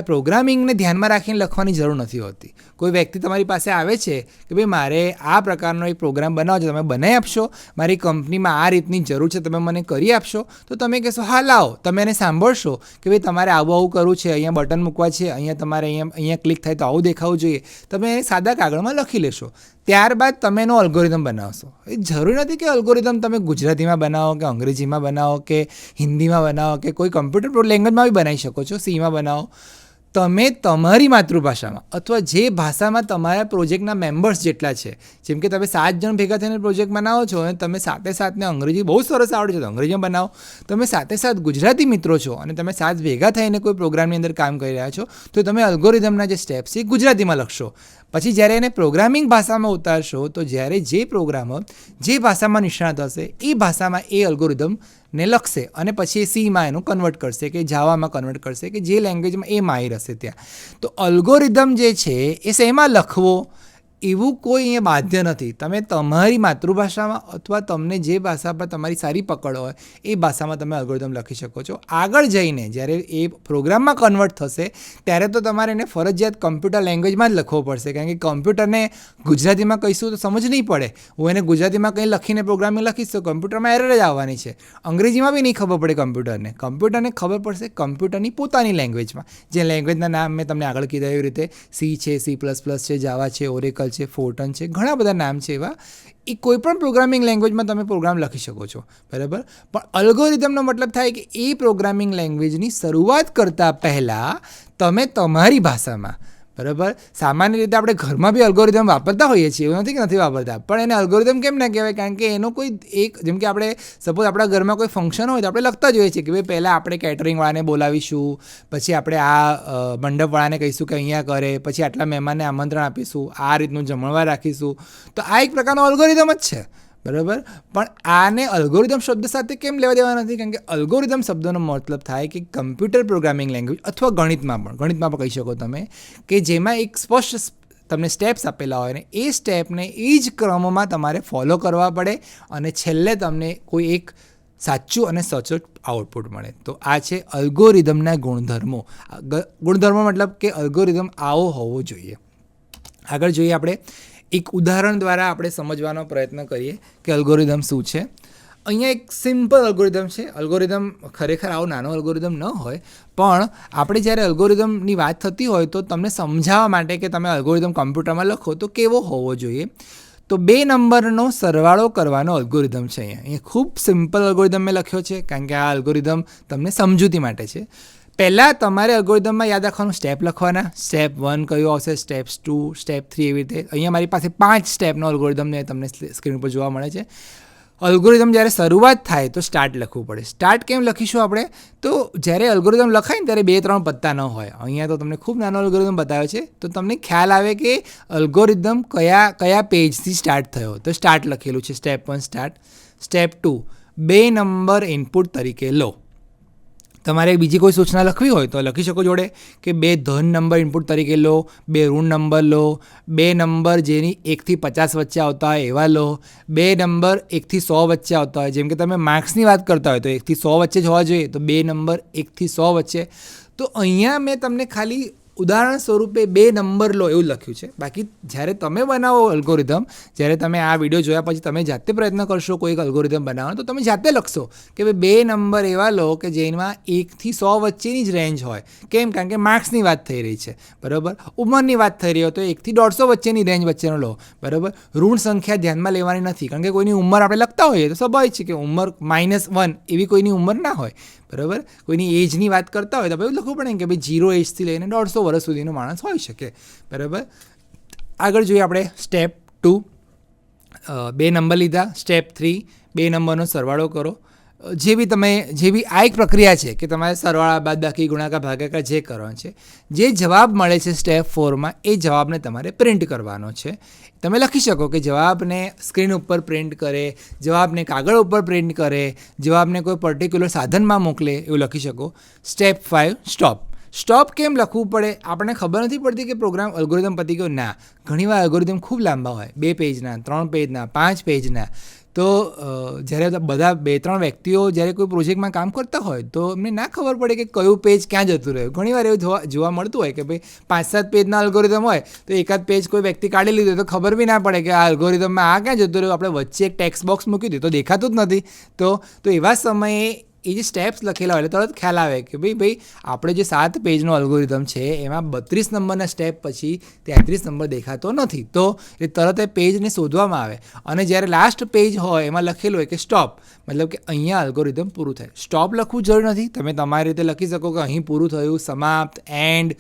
પ્રોગ્રામિંગને ધ્યાનમાં રાખીને લખવાની જરૂર નથી હોતી. કોઈ વ્યક્તિ તમારી પાસે આવે છે કે ભાઈ મારે આ પ્રકારનો એક પ્રોગ્રામ બનાવો છે, તમે બનાવી આપશો, મારી કંપનીમાં આ રીતની જરૂર છે, તમે મને કરી આપશો. તો તમે કહેશો હા લાવો, તમે એને સાંભળશો કે ભાઈ તમારે આવું કરવું છે, અહીંયા બટન મૂકવા છે, અહીંયા તમારે અહીંયા ક્લિક થાય તો આવું દેખાવું જોઈએ. તમે એને સાદા કાગળમાં લખી લેશો. ત્યારબાદ તમે એનો અલ્ગોરિધમ બનાવશો. એ જરૂરી નથી કે અલ્ગોરિધમ તમે ગુજરાતીમાં બનાવો કે અંગ્રેજીમાં બનાવો કે હિન્દીમાં બનાવો કે કોઈ કમ્પ્યુટર લેંગ્વેજમાં બી બનાવી શકો છો, Cમાં બનાવો. તમે તમારી માતૃભાષામાં અથવા જે ભાષામાં તમારા પ્રોજેક્ટના મેમ્બર્સ જેટલા છે, જેમ કે તમે 7 જણ ભેગા થઈને પ્રોજેક્ટ બનાવો છો અને તમે સાથે અંગ્રેજી બહુ સરસ આવડે છે તો અંગ્રેજીમાં બનાવો. તમે સાથે ગુજરાતી મિત્રો છો અને તમે 7 ભેગા થઈને કોઈ પ્રોગ્રામની અંદર કામ કરી રહ્યા છો તો તમે અલ્ગોરિધમના જે સ્ટેપ્સ છે એ ગુજરાતીમાં લખશો. પછી જ્યારે એને પ્રોગ્રામિંગ ભાષામાં ઉતારશો તો જ્યારે જે પ્રોગ્રામર જે ભાષામાં નિષ્ણાત હશે એ ભાષામાં એ અલ્ગોરિધમને લખશે અને પછી એ Cમાં એનું કન્વર્ટ કરશે કે જાવામાં કન્વર્ટ કરશે કે જે લેંગ્વેજમાં એ માહિર હશે ત્યાં. તો અલ્ગોરિધમ જે છે એ શેમાં લખવો એવું કોઈ અહીંયા બાધ્ય નથી. તમે તમારી માતૃભાષામાં અથવા તમને જે ભાષા પર તમારી સારી પકડ હોય એ ભાષામાં તમે અલ્ગોરિધમ લખી શકો છો. આગળ જઈને જ્યારે એ પ્રોગ્રામમાં કન્વર્ટ થશે ત્યારે તો તમારે એને ફરજિયાત કમ્પ્યુટર લેંગ્વેજમાં જ લખવો પડશે, કારણ કે કમ્પ્યુટરને ગુજરાતીમાં કહીશું તો સમજ નહીં પડે. હું એને ગુજરાતીમાં કંઈ લખીને પ્રોગ્રામિંગ લખીશ તો કમ્પ્યુટરમાં એરર જ આવવાની છે. અંગ્રેજીમાં બી નહીં ખબર પડે કમ્પ્યુટરને ખબર પડશે કમ્પ્યુટરની પોતાની લેંગ્વેજમાં. જે લેંગ્વેજના નામ મેં તમને આગળ કીધા એવી રીતે C છે, C++ છે, જાવા છે, ઓરેકલ છે, ફોર્ટન છે, ઘણા બધા નામ છે એવા. એ કોઈ પણ પ્રોગ્રામિંગ લેંગ્વેજમાં તમે પ્રોગ્રામ લખી શકો છો, બરાબર. પણ અલ્ગોરિધમનો મતલબ થાય કે એ પ્રોગ્રામિંગ લેંગ્વેજની શરૂઆત કરતાં પહેલાં તમે તમારી ભાષામાં, બરાબર. સામાન્ય રીતે આપણે ઘરમાં બી અલ્ગોરિધમ વાપરતા હોઈએ છીએ, એવું નથી કે નથી વાપરતા, પણ એને અલ્ગોરિધમ કેમ ના કહેવાય? કારણ કે એનો કોઈ એક, જેમ કે આપણે સપોઝ આપણા ઘરમાં કોઈ ફંક્શન હોય તો આપણે લખતા જ હોઈએ છીએ કે ભાઈ પહેલાં આપણે કેટરિંગવાળાને બોલાવીશું, પછી આપણે આ મંડપવાળાને કહીશું કે અહીંયા કરે, પછી આટલા મહેમાનને આમંત્રણ આપીશું, આ રીતનું જમણવાર રાખીશું. તો આ એક પ્રકારનો અલ્ગોરિધમ જ છે, બરાબર. પણ આને અલ્ગોરિધમ શબ્દ સાથે કેમ લેવા દેવા નથી? કારણ કે અલ્ગોરિધમ શબ્દનો મતલબ થાય કે કમ્પ્યુટર પ્રોગ્રામિંગ લેંગ્વેજ અથવા ગણિતમાં પણ કહી શકો તમે કે જેમાં એક સ્પષ્ટ તમને સ્ટેપ્સ આપેલા હોય ને એ સ્ટેપને એ જ ક્રમમાં તમારે ફોલો કરવા પડે અને છેલ્લે તમને કોઈ એક સાચું અને સચોટ આઉટપુટ મળે. તો આ છે અલ્ગોરિધમના ગુણધર્મો. ગુણધર્મો મતલબ કે અલ્ગોરિધમ આવો હોવો જોઈએ. આગળ જોઈએ આપણે એક ઉદાહરણ દ્વારા આપણે સમજવાનો પ્રયત્ન કરીએ કે અલ્ગોરિધમ શું છે. અહીંયા એક સિમ્પલ અલ્ગોરિધમ છે. અલ્ગોરિધમ ખરેખર આવો નાનો અલ્ગોરિધમ ન હોય, પણ આપણે જ્યારે અલ્ગોરિધમની વાત થતી હોય તો તમને સમજાવવા માટે કે તમે અલ્ગોરિધમ કમ્પ્યુટરમાં લખો તો કેવો હોવો જોઈએ. તો 2 નંબરનો સરવાળો કરવાનો અલ્ગોરિધમ છે. અહીંયા ખૂબ સિમ્પલ અલ્ગોરિધમ મેં લખ્યો છે કારણ કે આ અલ્ગોરિધમ તમને સમજૂતી માટે છે. પહેલાં તમારે અલ્ગોરિધમમાં યાદ રાખવાનું સ્ટેપ લખવાના. સ્ટેપ 1 કયું આવશે, સ્ટેપ 2, સ્ટેપ 3, એવી રીતે. અહીંયા મારી પાસે 5 સ્ટેપનો અલ્ગોરિધમ તમને સ્ક્રીન પર જોવા મળે છે. અલ્ગોરિધમ જ્યારે શરૂઆત થાય તો સ્ટાર્ટ લખવું પડે. સ્ટાર્ટ કેમ લખીશું આપણે? તો જ્યારે અલ્ગોરિધમ લખાય ને ત્યારે 2-3 પત્તા ન હોય. અહીંયા તો તમને ખૂબ નાનો અલ્ગોરિધમ બતાવ્યો છે તો તમને ખ્યાલ આવે કે અલ્ગોરિધમ કયા પેજથી સ્ટાર્ટ થયો. તો સ્ટાર્ટ લખેલું છે, step 1 start. Step 2 2 number input તરીકે લો. તમારે બીજી કોઈ સૂચના લખવી હોય તો લખી શકો જોડે કે 2 ધન નંબર ઇનપુટ તરીકે લો, 2 ઋણ નંબર લો, 2 નંબર જેની 1 થી 50 વચ્ચે આવતા હોય એવા લો, 2 નંબર 1 થી 100 વચ્ચે આવતા હોય. જેમ કે તમે માર્ક્સની વાત કરતા હોય તો 1 થી 100 વચ્ચે જ હોવા જોઈએ, તો 2 નંબર 1 થી 100 વચ્ચે. તો અહીંયા મેં તમને ખાલી ઉદાહરણ સ્વરૂપે 2 નંબર લો એવું લખ્યું છે. બાકી જ્યારે તમે બનાવો અલ્ગોરિધમ, જ્યારે તમે આ વિડીયો જોયા પછી તમે જાતે પ્રયત્ન કરશો કોઈ એક અલ્ગોરિધમ બનાવવાનો તો તમે જાતે લખશો કે ભાઈ 2 નંબર એવા લો કે જેમાં 1 થી 100 વચ્ચેની જ રેન્જ હોય. કેમ? કારણ કે માર્ક્સની વાત થઈ રહી છે, બરાબર. ઉંમરની વાત થઈ રહી હોય તો 1 થી 150 વચ્ચેની રેન્જ વચ્ચેનો લો, બરાબર. ઋણ સંખ્યા ધ્યાનમાં લેવાની નથી કારણ કે કોઈની ઉંમર આપણે લખતા હોઈએ તો સ્વાભાવિક છે કે ઉંમર -1 એવી કોઈની ઉંમર ના હોય, બરાબર. કોઈની એજની વાત કરતા હોય તો ભાઈ લખવું પડે કે ભાઈ 0 એજથી લઈને 150 વર્ષ સુધીનો માણસ હોઈ શકે, બરાબર. આગળ જોઈએ આપણે સ્ટેપ 2. 2 નંબર લીધા, સ્ટેપ 3 2 નંબરનો સરવાળો કરો. જે બી આ એક પ્રક્રિયા છે કે તમારે સરવાળા, બાદબાકી, ગુણાકાર, ભાગાકાર જે કરવાનો છે, જે જવાબ મળે છે સ્ટેપ 4માં એ જવાબને તમારે પ્રિન્ટ કરવાનો છે. તમે લખી શકો કે જવાબને સ્ક્રીન ઉપર પ્રિન્ટ કરે, જવાબને કાગળ ઉપર પ્રિન્ટ કરે, જવાબને કોઈ પર્ટિક્યુલર સાધનમાં મોકલે, એવું લખી શકો. સ્ટેપ 5 સ્ટોપ કેમ લખવું પડે? આપણને ખબર નથી પડતી કે પ્રોગ્રામ અલ્ગોરિધમ પતી ગયો. ના, ઘણીવાર અલ્ગોરિધમ ખૂબ લાંબા હોય, 2 પેજના, 3 પેજના, 5 પેજના. તો જ્યારે બધા 2-3 વ્યક્તિઓ જ્યારે કોઈ પ્રોજેક્ટમાં કામ કરતા હોય તો એમને ના ખબર પડે કે કયું પેજ ક્યાં જતું રહ્યું. ઘણીવાર એવું જોવા મળતું હોય કે ભાઈ 5-7 પેજના અલ્ગોરિધમ હોય તો એકાદ પેજ કોઈ વ્યક્તિ કાઢી લીધું તો ખબર બી ના પડે કે આ અલ્ગોરિધમમાં આ ક્યાં જતું રહ્યું. આપણે વચ્ચે એક ટેક્સ્ટ બોક્સ મૂકી દીધું તો દેખાતું જ નથી. તો એવા સમયે એ જે સ્ટેપ્સ લખેલા હોય એટલે તરત ખ્યાલ આવે કે ભાઈ આપણે જે 7 પેજનો અલ્ગોરિધમ છે એમાં 32 નંબરના સ્ટેપ પછી 33 નંબર દેખાતો નથી. તો એ તરત એ પેજને શોધવામાં આવે અને જ્યારે લાસ્ટ પેજ હોય એમાં લખેલું હોય કે સ્ટોપ, મતલબ કે અહીંયા અલ્ગોરિધમ પૂરું થાય. સ્ટોપ લખવું જરૂર નથી, તમે તમારી રીતે લખી શકો કે અહીં પૂરું થયું, સમાપ્ત, એન્ડ.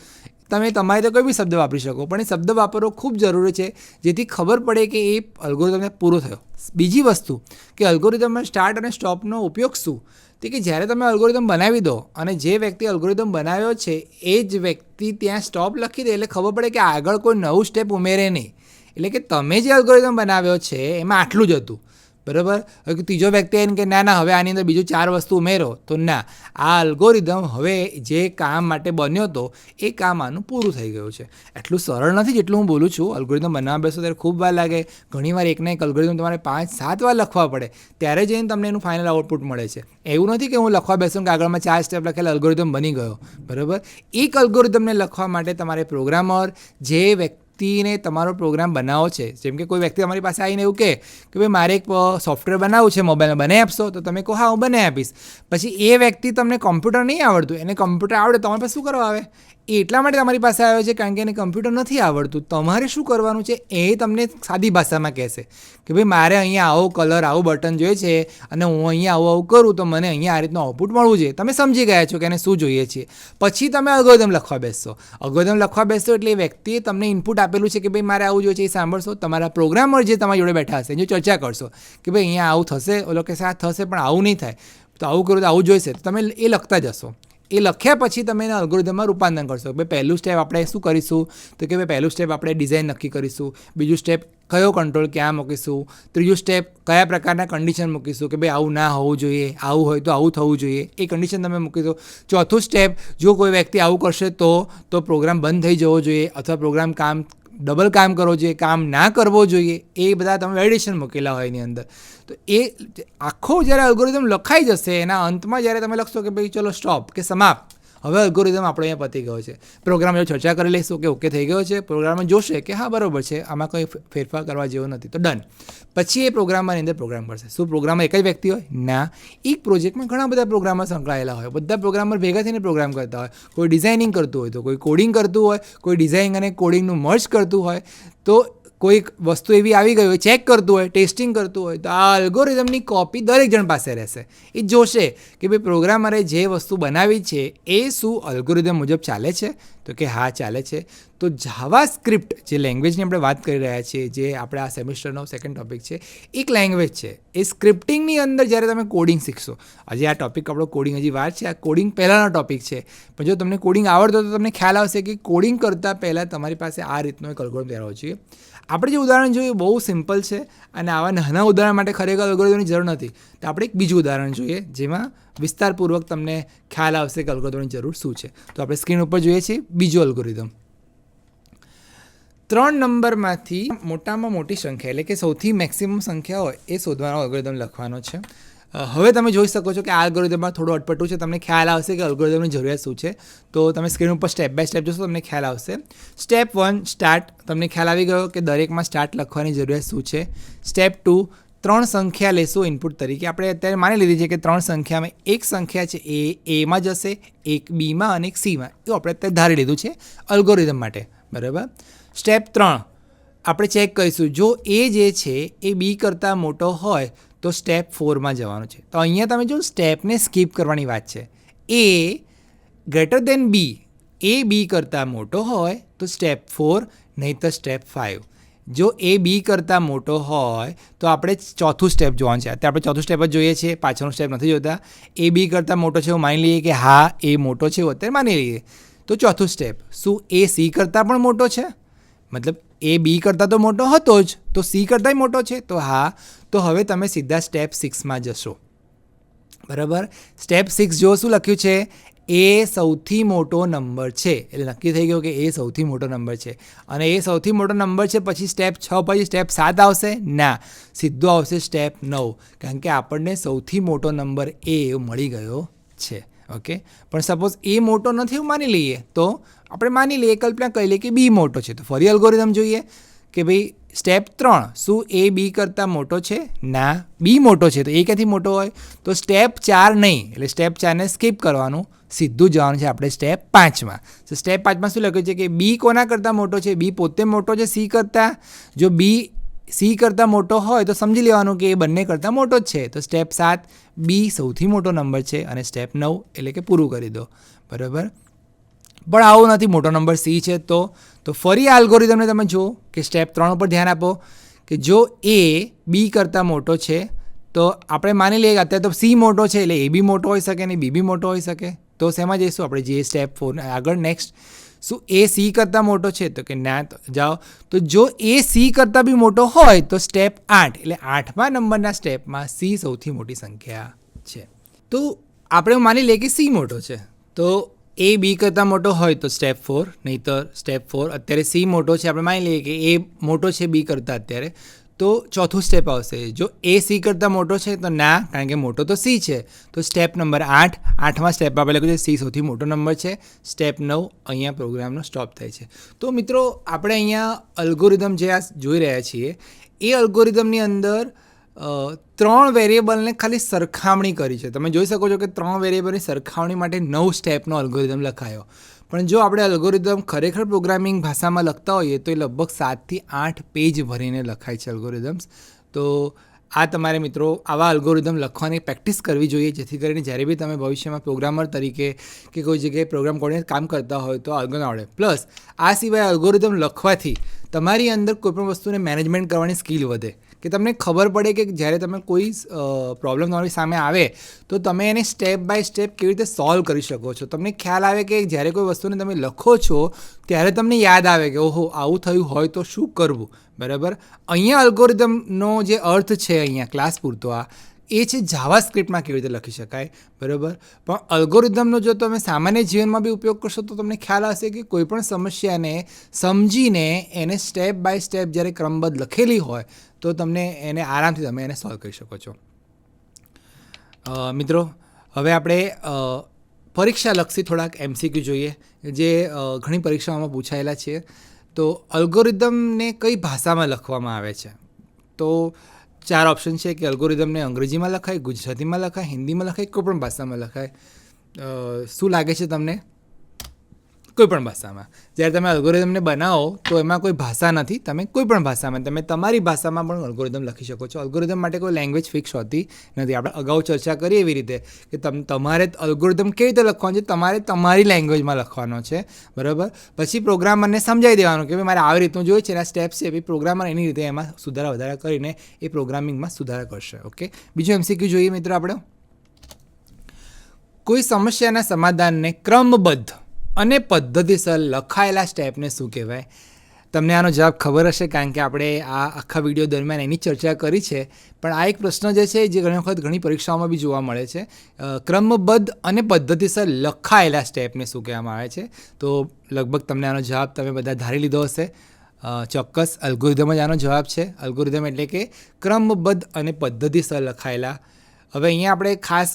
તમે તમારી તો કોઈ બી શબ્દ વાપરી શકો, પણ એ શબ્દ વાપરવો ખૂબ જરૂરી છે જેથી ખબર પડે કે એ અલ્ગોરિધમને પૂરો થયો. બીજી વસ્તુ કે અલ્ગોરિધમમાં સ્ટાર્ટ અને સ્ટોપનો ઉપયોગ શું? તે કે જ્યારે તમે અલ્ગોરિધમ બનાવી દો અને જે વ્યક્તિ અલ્ગોરિધમ બનાવ્યો છે એ જ વ્યક્તિ ત્યાં સ્ટોપ લખી દે એટલે ખબર પડે કે આગળ કોઈ નવું સ્ટેપ ઉમેરે નહીં. એટલે કે તમે જે અલ્ગોરિધમ બનાવ્યો છે એમાં આટલું જ હતું, બરાબર. ત્રીજો વ્યક્તિ એને કે ના હવે આની અંદર બીજું 4 વસ્તુ ઉમેરો, તો ના, આ અલ્ગોરિધમ હવે જે કામ માટે બન્યો હતો એ કામ આનું પૂરું થઈ ગયું છે. એટલું સરળ નથી જેટલું હું બોલું છું. અલ્ગોરિધમ બનાવવા બેસો ત્યારે ખૂબ વાર લાગે. ઘણીવાર એકના એક અલ્ગોરિધમ તમારે 5-7 વાર લખવા પડે, ત્યારે જઈને તમને એનું ફાઇનલ આઉટપુટ મળે છે. એવું નથી કે હું લખવા બેસું કે આગળમાં 4 સ્ટેપ લખેલા અલ્ગોરિધમ બની ગયો, બરાબર. એક અલ્ગોરિધમને લખવા માટે તમારે પ્રોગ્રામર જે વ્યક્તિને તમારો પ્રોગ્રામ બનાવો છે, જેમ કે કોઈ વ્યક્તિ તમારી પાસે આવીને એવું કહે કે ભાઈ મારે એક સોફ્ટવેર બનાવવું છે, મોબાઈલમાં બનાવી આપશો, તો તમે કહો હા હું બનાવી આપીશ. પછી એ વ્યક્તિ તમને કોમ્પ્યુટર નહીં આવડતું, એને કોમ્પ્યુટર આવડે, તમારી પાસે શું કરવા આવે? એ એટલા માટે તમારી પાસે આવ્યો છે કારણ કે એને કમ્પ્યુટર નથી આવડતું. તમારે શું કરવાનું છે એ તમને સાદી ભાષામાં કહેશે કે ભાઈ મારે અહીંયા આવો કલર, આવું બટન જોઈએ છે અને હું અહીંયા આવું કરું તો મને અહીંયા આ રીતનું આઉટપુટ મળવું જોઈએ. તમે સમજી ગયા છો કે એને શું જોઈએ છે. પછી તમે અલ્ગોરિધમ લખવા બેસશો. અલ્ગોરિધમ લખવા બેસશો એટલે એ વ્યક્તિએ તમને ઇનપુટ આપેલું છે કે ભાઈ મારે આવું જોઈએ છે, એ સાંભળશો. તમારા પ્રોગ્રામર જે તમારી જોડે બેઠા હશે, જો ચર્ચા કરશો કે ભાઈ અહીંયા આવું થશે, ઓલો કે આ થશે પણ આવું નહીં થાય, તો આવું કરું તો આવું જોઈશે, તો તમે એ લખતા જશો. એ લખ્યા પછી તમે એના અલ્ગોરિધમમાં રૂપાંતર કરશો. ભાઈ પહેલું સ્ટેપ આપણે શું કરીશું તો કે ભાઈ પહેલું સ્ટેપ આપણે ડિઝાઇન નક્કી કરીશું, બીજું સ્ટેપ કયો કંટ્રોલ ક્યાં મૂકીશું, ત્રીજું સ્ટેપ કયા પ્રકારના કન્ડિશન મૂકીશું કે ભાઈ આવું ના હોવું જોઈએ, આવું હોય તો આવું થવું જોઈએ, એ કન્ડિશન તમે મૂકીશું. ચોથું સ્ટેપ, જો કોઈ વ્યક્તિ આવું કરશે તો પ્રોગ્રામ બંધ થઈ જવો જોઈએ અથવા પ્રોગ્રામ ડબલ કામ કરવો જોઈએ, કામ ના કરવો જોઈએ, એ બધા તમે વેલિડેશન મૂકેલા હોય એની અંદર. તો એ આખો જ્યારે અલ્ગોરિધમ લખાઈ જશે એના અંતમાં જ્યારે તમે લખશો કે ભાઈ ચલો સ્ટોપ કે સમાપ્ત, હવે અલ્ગોરિધમ આપણો અહીંયા પતી ગયો છે. પ્રોગ્રામ જો ચર્ચા કરી લઈશું કે ઓકે થઈ ગયો છે, પ્રોગ્રામમાં જોશે કે હા બરાબર છે, આમાં કોઈ ફેરફાર કરવા જેવો નથી, તો ડન. પછી એ પ્રોગ્રામની અંદર પ્રોગ્રામ કરશે. શું પ્રોગ્રામર એક જ વ્યક્તિ હોય? ના, એક પ્રોજેક્ટમાં ઘણા બધા પ્રોગ્રામર સંકળાયેલા હોય. બધા પ્રોગ્રામર ભેગા થઈને પ્રોગ્રામ કરતા હોય. કોઈ ડિઝાઇનિંગ કરતું હોય તો કોઈ કોડિંગ કરતું હોય, કોઈ ડિઝાઇનિંગ અને કોડિંગનું મર્જ કરતું હોય, તો કોઈક વસ્તુ એવી આવી ગઈ હોય ચેક કરતું હોય, ટેસ્ટિંગ કરતું હોય, તો આ અલ્ગોરિધમની કોપી દરેક જણ પાસે રહેશે. એ જોશે કે ભાઈ પ્રોગ્રામરે જે વસ્તુ બનાવી છે એ શું અલ્ગોરિધમ મુજબ ચાલે છે, તો કે હા ચાલે છે. તો જાવાસ્ક્રિપ્ટ જે લેંગ્વેજની આપણે વાત કરી રહ્યા છીએ, જે આપણે આ સેમિસ્ટરનો સેકન્ડ ટોપિક છે, એક લેંગ્વેજ છે. એ સ્ક્રિપ્ટિંગની અંદર જ્યારે તમે કોડિંગ શીખશો, હજી આ ટોપિક આપણો કોડિંગ હજી વાર છે, આ કોડિંગ પહેલાંનો ટોપિક છે, પણ જો તમને કોડિંગ આવડતો તો તમને ખ્યાલ આવશે કે કોડિંગ કરતાં પહેલાં તમારી પાસે આ રીતનો એક અલ્ગોરિધમ રહેવો જોઈએ. આપણે જે ઉદાહરણ જોઈએ બહુ સિમ્પલ છે અને આવા નાના ઉદાહરણ માટે ખરેખર અલ્ગોરિધમની જરૂર નથી. તો આપણે એક બીજું ઉદાહરણ જોઈએ જેમાં વિસ્તારપૂર્વક તમને ખ્યાલ આવશે કે અલ્ગોરિધમની જરૂર શું છે. તો આપણે સ્ક્રીન ઉપર જોઈએ છીએ બીજું અલ્ગોરિધમ. 3 નંબરમાંથી મોટામાં મોટી સંખ્યા એટલે કે સૌથી મેક્સિમમ સંખ્યા હોય એ શોધવાનો અલ્ગોરિધમ લખવાનો છે. હવે તમે જોઈ શકો છો કે આ અલ્ગોરિધમમાં થોડું અટપટું છે. તમને ખ્યાલ આવશે કે અલ્ગોરિધમની જરૂરિયાત શું છે. તો તમે સ્ક્રીન ઉપર સ્ટેપ બાય સ્ટેપ જોશો તમને ખ્યાલ આવશે. સ્ટેપ 1 સ્ટાર્ટ, તમને ખ્યાલ આવી ગયો કે દરેકમાં સ્ટાર્ટ લખવાની જરૂરિયાત શું છે. સ્ટેપ 2 3 સંખ્યા લેશું ઇનપુટ તરીકે. આપણે અત્યારે માની લીધી છે કે 3 સંખ્યામાં એક સંખ્યા છે એ એમાં જશે, એક બીમાં અને એક સીમાં. એવું આપણે અત્યારે ધારી લીધું છે અલ્ગોરિધમ માટે, બરાબર. સ્ટેપ 3 આપણે ચેક કરીશું, જો એ જે છે એ બી કરતાં મોટો હોય તો સ્ટેપ 4માં જવાનું છે. તો અહીંયા તમે જો સ્ટેપને સ્કીપ કરવાની વાત છે. એ ગ્રેટર દેન બી, એ બી કરતાં મોટો હોય તો સ્ટેપ 4, નહીં તો સ્ટેપ 5. જો એ બી કરતાં મોટો હોય તો આપણે ચોથું સ્ટેપ જોવાનું છે. અત્યારે આપણે ચોથું સ્ટેપ જ જોઈએ છીએ, પાછળનું સ્ટેપ નથી જોતા. એ બી કરતાં મોટો છે એવું માની લઈએ કે હા એ મોટો છે એવું અત્યારે માની લઈએ. તો ચોથું સ્ટેપ, શું એ સી કરતાં પણ મોટો છે? મતલબ એ બી કરતાં તો મોટો હતો જ, તો સી કરતાંય મોટો છે? તો હા. તો હવે તમે સીધા સ્ટેપ 6માં જશો. બરાબર. સ્ટેપ 6 જો શું લખ્યું છે, એ સૌથી મોટો નંબર છે. એટલે નક્કી થઈ ગયું કે એ સૌથી મોટો નંબર છે. અને એ સૌથી મોટો નંબર છે પછી સ્ટેપ 6 પછી સ્ટેપ 7 આવશે? ના, સીધો આવશે સ્ટેપ 9, કારણ કે આપણને સૌથી મોટો નંબર એ મળી ગયો છે. ઓકે. પણ સપોઝ એ મોટો નથી એવું માની લઈએ, તો આપણે માની લઈએ, કલ્પના કરી લઈએ કે બી મોટો છે. તો ફરી અલ્ગોરિધમ જોઈએ કે ભાઈ સ્ટેપ 3, શું એ બી કરતાં મોટો છે? ના, બી મોટો છે. તો એ ક્યાંથી મોટો હોય? તો સ્ટેપ 4 નહીં, એટલે સ્ટેપ 4ને સ્કીપ કરવાનું, સીધું જવાનું છે આપણે સ્ટેપ 5માં. તો સ્ટેપ 5માં શું લખ્યું છે કે બી કોના કરતાં મોટો છે? બી પોતે મોટો છે સી કરતાં? જો બી સી કરતાં મોટો હોય તો સમજી લેવાનું કે એ બંને કરતાં મોટો જ છે. તો સ્ટેપ 7, બી સૌથી મોટો નંબર છે, અને સ્ટેપ 9 એટલે કે પૂરું કરી દો. બરાબર. પણ આવું નથી, મોટો નંબર સી છે. તો ફરી આ અલ્ગોરિધમને તમે જુઓ કે સ્ટેપ 3 ઉપર ધ્યાન આપો કે જો એ બી કરતાં મોટો છે તો આપણે માની લઈએ કે અત્યારે તો સી મોટો છે એટલે એ બી મોટો હોઈ શકે ને બી બી મોટો હોઈ શકે. તો શેમાં જઈશું આપણે? જે સ્ટેપ 4 આગળ નેક્સ્ટ, શું એ સી કરતાં મોટો છે? તો કે ના. જાઓ. તો જો એ સી કરતાં બી મોટો હોય તો સ્ટેપ 8 એટલે 8મા નંબરના સ્ટેપમાં સી સૌથી મોટી સંખ્યા છે. તો આપણે માની લઈએ કે સી મોટો છે, તો એ બી કરતાં મોટો હોય તો સ્ટેપ 4, નહીંતર સ્ટેપ 4. અત્યારે સી મોટો છે, આપણે માની લઈએ કે એ મોટો છે બી કરતાં અત્યારે, તો ચોથું સ્ટેપ આવશે. જો એ સી કરતાં મોટો છે તો ના, કારણ કે મોટો તો સી છે. તો સ્ટેપ નંબર 8, 8મા સ્ટેપમાં આપણે લખ્યું છે સી સૌથી મોટો નંબર છે. સ્ટેપ 9, અહીંયા પ્રોગ્રામનો સ્ટોપ થાય છે. તો મિત્રો આપણે અહીંયા અલ્ગોરિધમ જે આ જોઈ રહ્યા છીએ એ અલ્ગોરિધમની અંદર 3 વેરિયેબલને ખાલી સરખામણી કરી છે. તમે જોઈ શકો છો કે 3 વેરિયેબલની સરખામણી માટે 9 સ્ટેપનો અલ્ગોરિધમ લખાયો. પણ જો આપણે અલ્ગોરિધમ ખરેખર પ્રોગ્રામિંગ ભાષામાં લખતા હોઈએ તો એ લગભગ 7 થી 8 પેજ ભરીને લખાય છે અલ્ગોરિધમ્સ. તો આ તમારે મિત્રો આવા અલ્ગોરિધમ લખવાની પ્રેક્ટિસ કરવી જોઈએ, જેથી કરીને જ્યારે બી તમે ભવિષ્યમાં પ્રોગ્રામર તરીકે કે કોઈ જગ્યાએ પ્રોગ્રામ કોર્ડિનેટર કામ કરતા હોય તો અલ્ગોરિધમ આવડે. પ્લસ આ સિવાય અલ્ગોરિધમ લખવાથી તમારી અંદર કોઈપણ વસ્તુને મેનેજમેન્ટ કરવાની સ્કિલ વધે, કે તમને ખબર પડે કે જ્યારે તમે કોઈ પ્રોબ્લેમ તમારી સામે આવે તો તમે એને સ્ટેપ બાય સ્ટેપ કેવી રીતે સોલ્વ કરી શકો છો. તમને ખ્યાલ આવે કે જ્યારે કોઈ વસ્તુને તમે લખો છો ત્યારે તમને યાદ આવે કે ઓહો આવું થયું હોય તો શું કરવું. બરાબર. અહીંયા અલ્ગોરિધમનો જે અર્થ છે અહીંયા ક્લાસ પૂરતો આ એ છે જાવાસ્ક્રિપ્ટમાં કેવી રીતે લખી શકાય. બરાબર. પણ અલ્ગોરિધમનો જો તમે સામાન્ય જીવનમાં બી ઉપયોગ કરશો તો તમને ખ્યાલ આવશે કે કોઈ પણ સમસ્યાને સમજીને એને સ્ટેપ બાય સ્ટેપ જ્યારે ક્રમબદ્ધ લખેલી હોય તો તમને એને આરામથી તમે એને સોલ્વ કરી શકો છો. મિત્રો હવે આપણે પરીક્ષાલક્ષી થોડાક MCQ જોઈએ જે ઘણી પરીક્ષાઓમાં પૂછાયેલા છે. તો અલ્ગોરિધમને કઈ ભાષામાં લખવામાં આવે છે? તો 4 ઓપ્શન છે કે અલ્ગોરિધમને અંગ્રેજીમાં લખાય, ગુજરાતીમાં લખાય, હિન્દીમાં લખાય, કોઈ પણ ભાષામાં લખાય. શું લાગે છે તમને? કોઈ પણ ભાષામાં. જ્યારે તમે અલ્ગોરિધમને બનાવો તો એમાં કોઈ ભાષા નથી, તમે કોઈ પણ ભાષામાં, તમે તમારી ભાષામાં પણ અલ્ગોરિધમ લખી શકો છો. અલ્ગોરિધમ માટે કોઈ લેંગ્વેજ ફિક્સ હોતી નથી. આપણે અગાઉ ચર્ચા કરી એવી રીતે કે તમારે અલ્ગોરિધમ કેવી રીતે લખવાનું છે, તમારે તમારી લેંગ્વેજમાં લખવાનો છે. બરાબર. પછી પ્રોગ્રામરને સમજાવી દેવાનું કે ભાઈ મારે આવી રીતનું જોઈએ છે, એના સ્ટેપ્સ છે. પછી પ્રોગ્રામર એની રીતે એમાં સુધારા વધારા કરીને એ પ્રોગ્રામિંગમાં સુધારા કરશે. ઓકે. બીજું MCQ જોઈએ મિત્રો આપણે. કોઈ સમસ્યાના સમાધાનને ક્રમબદ્ધ અને પદ્ધતિસર લખાયેલા સ્ટેપને શું કહેવાય? તમને આનો જવાબ ખબર હશે, કારણ કે આપણે આ આખા વિડીયો દરમિયાન એની ચર્ચા કરી છે. પણ આ એક પ્રશ્ન જે છે જે ઘણી વખત ઘણી પરીક્ષાઓમાં બી જોવા મળે છે. ક્રમબદ્ધ અને પદ્ધતિસર લખાયેલા સ્ટેપને શું કહેવામાં આવે છે? તો લગભગ તમને આનો જવાબ તમે બધા ધારી લીધો હશે. ચોક્કસ અલ્ગોરિધમ જ આનો જવાબ છે. અલ્ગોરિધમ એટલે કે ક્રમબદ્ધ અને પદ્ધતિસર લખાયેલા. હવે અહીંયા આપણે ખાસ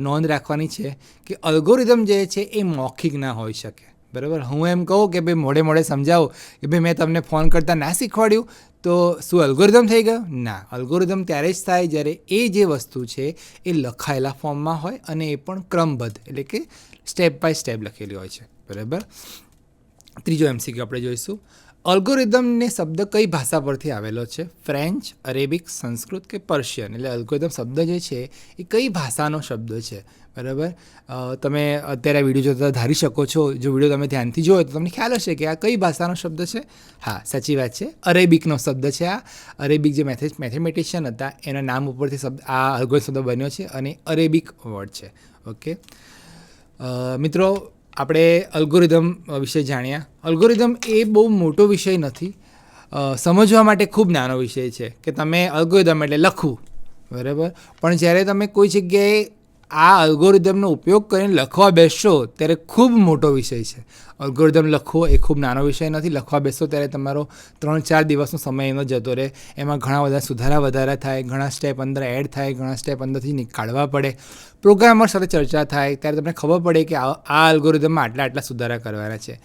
નોંધ રાખવાની છે કે અલ્ગોરિધમ જે છે એ મૌખિક ના હોઈ શકે. બરાબર. હું એમ કહું કે ભાઈ મોડે મોડે સમજાવું કે ભાઈ મેં તમને ફોન કરતાં ના શીખવાડ્યું તો શું અલ્ગોરિધમ થઈ ગયો? ના. અલ્ગોરિધમ ત્યારે જ થાય જ્યારે એ જે વસ્તુ છે એ લખાયેલા ફોર્મમાં હોય અને એ પણ ક્રમબદ્ધ એટલે કે સ્ટેપ બાય સ્ટેપ લખેલી હોય છે. બરાબર. ત્રીજો MCQ આપણે જોઈશું. અલ્ગોરિધમને શબ્દ કઈ ભાષા પરથી આવેલો છે? ફ્રેન્ચ, અરેબિક, સંસ્કૃત કે પર્શિયન? એટલે અલ્ગોરિધમ શબ્દ જે છે એ કઈ ભાષાનો શબ્દ છે, બરાબર? તમે અત્યારે વિડીયો જોતા ધારી શકો છો, જો વિડીયો તમે ધ્યાનથી જોયો તો તમને ખ્યાલ હશે કે આ કઈ ભાષાનો શબ્દ છે. હા, સાચી વાત છે, અરેબિકનો શબ્દ છે. આ અરેબિક જે મેથેમેટિશિયન હતા એના નામ ઉપરથી આ અલ્ગોરિધમ શબ્દ બન્યો છે અને અરેબિક વર્ડ છે. ઓકે મિત્રો, આપણે અલ્ગોરિધમ વિશે જાણ્યા. અલ્ગોરિધમ એ બહુ મોટો વિષય નથી, સમજવા માટે ખૂબ નાનો વિષય છે કે તમે અલ્ગોરિધમ એટલે લખવું, બરાબર? પણ જ્યારે તમે કોઈ જગ્યાએ આ અલ્ગોરિધમનો ઉપયોગ કરીને લખવા બેસશો ત્યારે ખૂબ મોટો વિષય છે. અલ્ગોરિધમ લખવો એ ખૂબ નાનો વિષય નથી. લખવા બેસશો ત્યારે તમારો 3-4 દિવસનો સમય એનો જતો રહે. એમાં ઘણા બધા સુધારા વધારા થાય, ઘણા સ્ટેપ અંદર એડ થાય, ઘણા સ્ટેપ અંદરથી કાઢવા પડે. પ્રોગ્રામર સાથે ચર્ચા થાય ત્યારે તમને ખબર પડે કે આ અલ્ગોરિધમમાં આટલા સુધારા કરવાના છે.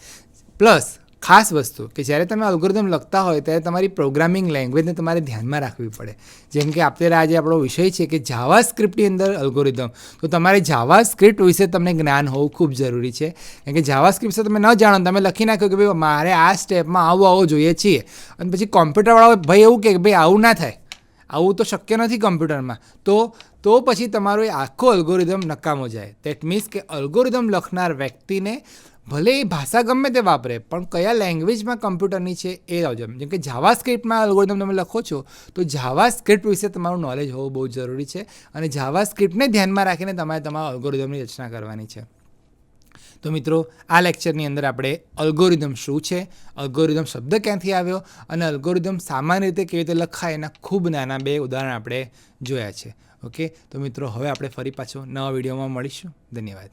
પ્લસ ખાસ વસ્તુ કે જ્યારે તમે અલ્ગોરિધમ લખતા હોય ત્યારે તમારી પ્રોગ્રામિંગ લેંગ્વેજને તમારે ધ્યાનમાં રાખવી પડે. જેમ કે અત્યારે આજે આપણો વિષય છે કે જાવા સ્ક્રિપ્ટની અંદર અલ્ગોરિધમ, તો તમારે જાવા સ્ક્રિપ્ટ વિશે તમને જ્ઞાન હોવું ખૂબ જરૂરી છે. કારણ કે જાવા સ્ક્રિપ્ટ તમે ન જાણો, તમે લખી નાખ્યો કે ભાઈ મારે આ સ્ટેપમાં આવું જોઈએ છીએ, અને પછી કોમ્પ્યુટરવાળો ભાઈ એવું કે ભાઈ આવું ના થાય, આવું તો શક્ય નથી કોમ્પ્યુટરમાં, તો પછી તમારો એ આખો અલ્ગોરિધમ નકામો જાય. દેટ મીન્સ કે અલ્ગોરિધમ લખનાર વ્યક્તિને ભલે એ ભાષા ગમે તે વાપરે, પણ કયા લેંગ્વેજમાં કમ્પ્યુટરની છે એ આવજો. જેમ કે જાવા સ્ક્રિપ્ટમાં અલ્ગોરિધમ તમે લખો છો તો જાવા સ્ક્રિપ્ટ વિશે તમારું નોલેજ હોવું બહુ જરૂરી છે, અને જાવા સ્ક્રિપ્ટને ધ્યાનમાં રાખીને તમારે તમારા અલ્ગોરિધમની રચના કરવાની છે. તો મિત્રો, આ લેક્ચરની અંદર આપણે અલ્ગોરિધમ શું છે, અલ્ગોરિધમ શબ્દ ક્યાંથી આવ્યો અને અલ્ગોરિધમ સામાન્ય રીતે કેવી રીતે લખાય એના ખૂબ નાના 2 ઉદાહરણ આપણે જોયા છે. ઓકે, તો મિત્રો હવે આપણે ફરી પાછો નવા વિડીયોમાં મળીશું. ધન્યવાદ.